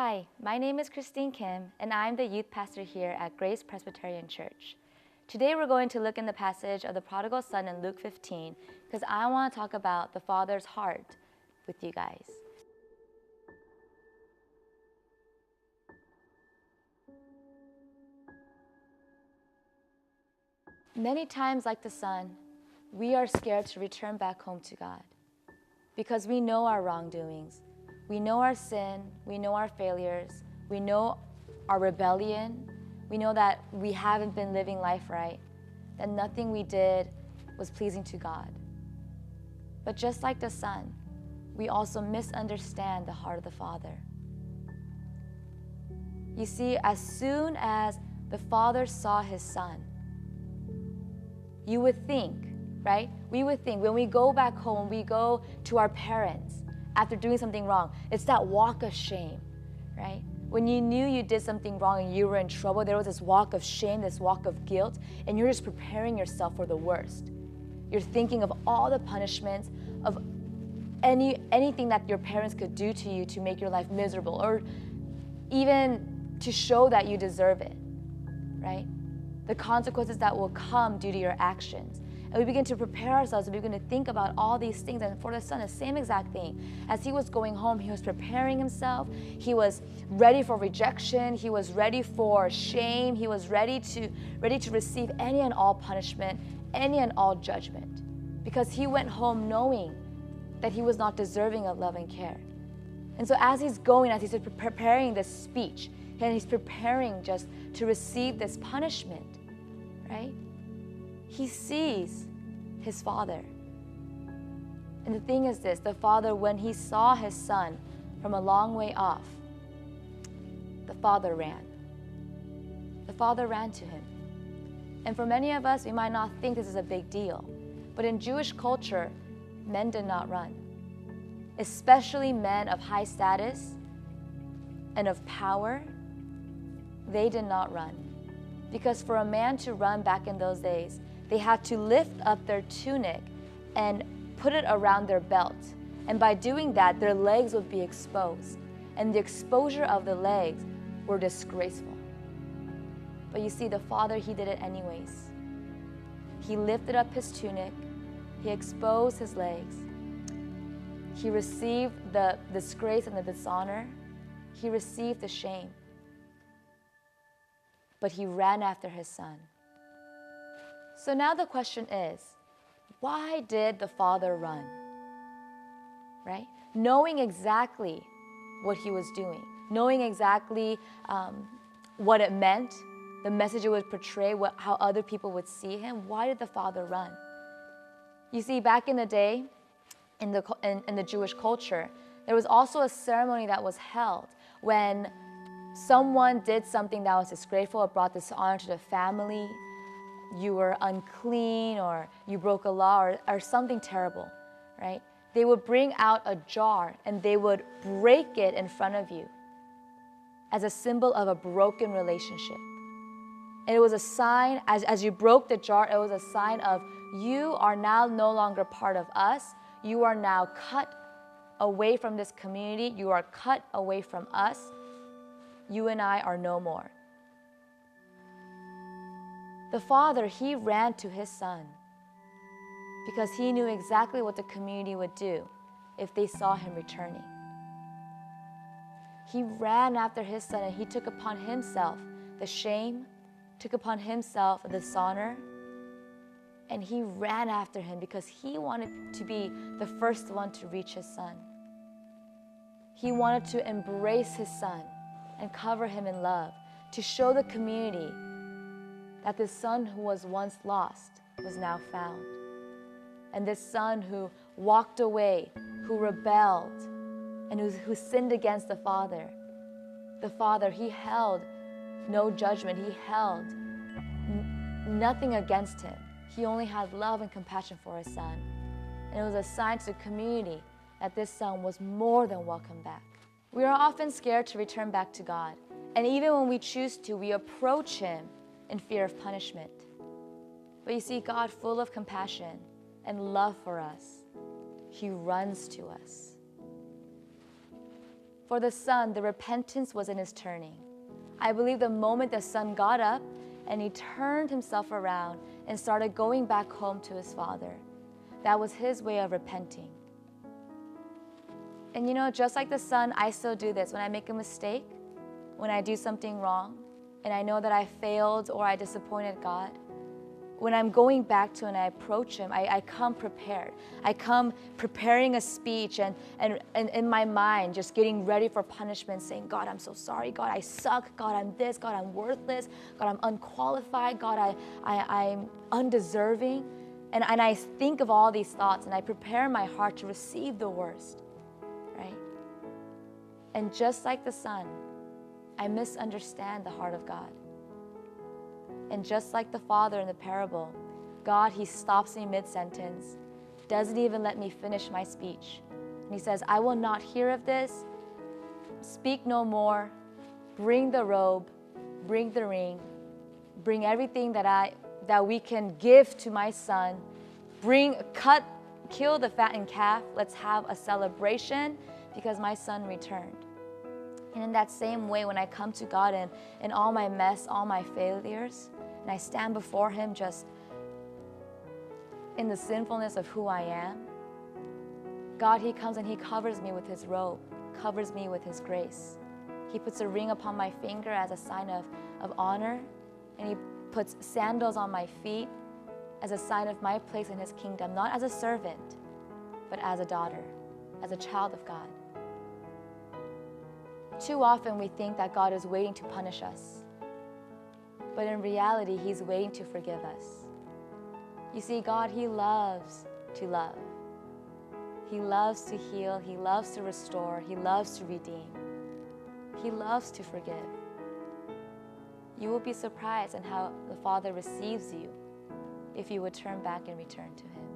Hi, my name is Christine Kim, and I'm the youth pastor here at Grace Presbyterian Church. Today we're going to look in the passage of the prodigal son in Luke 15 because I want to talk about the Father's heart with you guys. Many times, like the son, we are scared to return back home to God because we know our wrongdoings. We know our sin, we know our failures, we know our rebellion, we know that we haven't been living life right, that nothing we did was pleasing to God. But just like the son, we also misunderstand the heart of the Father. You see, as soon as the Father saw his son, you would think, right? We would think when we go back home, we go to our parents after doing something wrong, it's that walk of shame, right? When you knew you did something wrong and you were in trouble, there was this walk of shame, this walk of guilt, and you're just preparing yourself for the worst. You're thinking of all the punishments, of anything that your parents could do to you to make your life miserable, or even to show that you deserve it, right? The consequences that will come due to your actions. And we begin to prepare ourselves, and we begin to think about all these things. And for the son, the same exact thing. As he was going home, he was preparing himself. He was ready for rejection. He was ready for shame. He was ready to receive any and all punishment, any and all judgment. Because he went home knowing that he was not deserving of love and care. And so as he's going, as he's preparing this speech, and he's preparing just to receive this punishment, right? He sees his father. And the thing is this, the father, when he saw his son from a long way off, the father ran. The father ran to him. And for many of us, we might not think this is a big deal, but in Jewish culture, men did not run. Especially men of high status and of power, they did not run. Because for a man to run back in those days, they had to lift up their tunic and put it around their belt. And by doing that, their legs would be exposed. And the exposure of the legs were disgraceful. But you see, the father, he did it anyways. He lifted up his tunic. He exposed his legs. He received the disgrace and the dishonor. He received the shame. But he ran after his son. So now the question is, why did the father run? Right? Knowing exactly what he was doing, knowing exactly what it meant, the message it would portray, how other people would see him, why did the father run? You see, back in the day, in the Jewish culture, there was also a ceremony that was held when someone did something that was disgraceful or brought dishonor to the family. You were unclean, or you broke a law, or something terrible, right? They would bring out a jar and they would break it in front of you as a symbol of a broken relationship. And it was a sign, as you broke the jar, it was a sign of you are now no longer part of us. You are now cut away from this community. You are cut away from us. You and I are no more. The father, he ran to his son because he knew exactly what the community would do if they saw him returning. He ran after his son, and he took upon himself the shame, took upon himself the dishonor, and he ran after him because he wanted to be the first one to reach his son. He wanted to embrace his son and cover him in love, to show the community that this son who was once lost was now found. And this son who walked away, who rebelled, and who sinned against the father, he held no judgment. He held nothing against him. He only had love and compassion for his son. And it was a sign to the community that this son was more than welcome back. We are often scared to return back to God. And even when we choose to, we approach him in fear of punishment. But you see, God, full of compassion and love for us, he runs to us. For the son, the repentance was in his turning. I believe the moment the son got up and he turned himself around and started going back home to his father, that was his way of repenting. And just like the son, I still do this. When I make a mistake, when I do something wrong, and I know that I failed or I disappointed God, when I'm going back to and I approach him, I come prepared. I come preparing a speech and in my mind, just getting ready for punishment, saying, God, I'm so sorry. God, I suck. God, I'm this. God, I'm worthless. God, I'm unqualified. God, I'm undeserving. And I think of all these thoughts and I prepare my heart to receive the worst, right? And just like the son, I misunderstand the heart of God. And just like the father in the parable, God, he stops me mid-sentence, doesn't even let me finish my speech. And he says, I will not hear of this. Speak no more. Bring the robe, bring the ring, bring everything that we can give to my son. Kill the fattened calf. Let's have a celebration because my son returned. And in that same way, when I come to God in all my mess, all my failures, and I stand before him just in the sinfulness of who I am, God, he comes and he covers me with his robe, covers me with his grace. He puts a ring upon my finger as a sign of honor, and he puts sandals on my feet as a sign of my place in his kingdom, not as a servant, but as a daughter, as a child of God. Too often we think that God is waiting to punish us, but in reality, he's waiting to forgive us. You see, God, he loves to love. He loves to heal. He loves to restore. He loves to redeem. He loves to forgive. You will be surprised in how the Father receives you if you would turn back and return to him.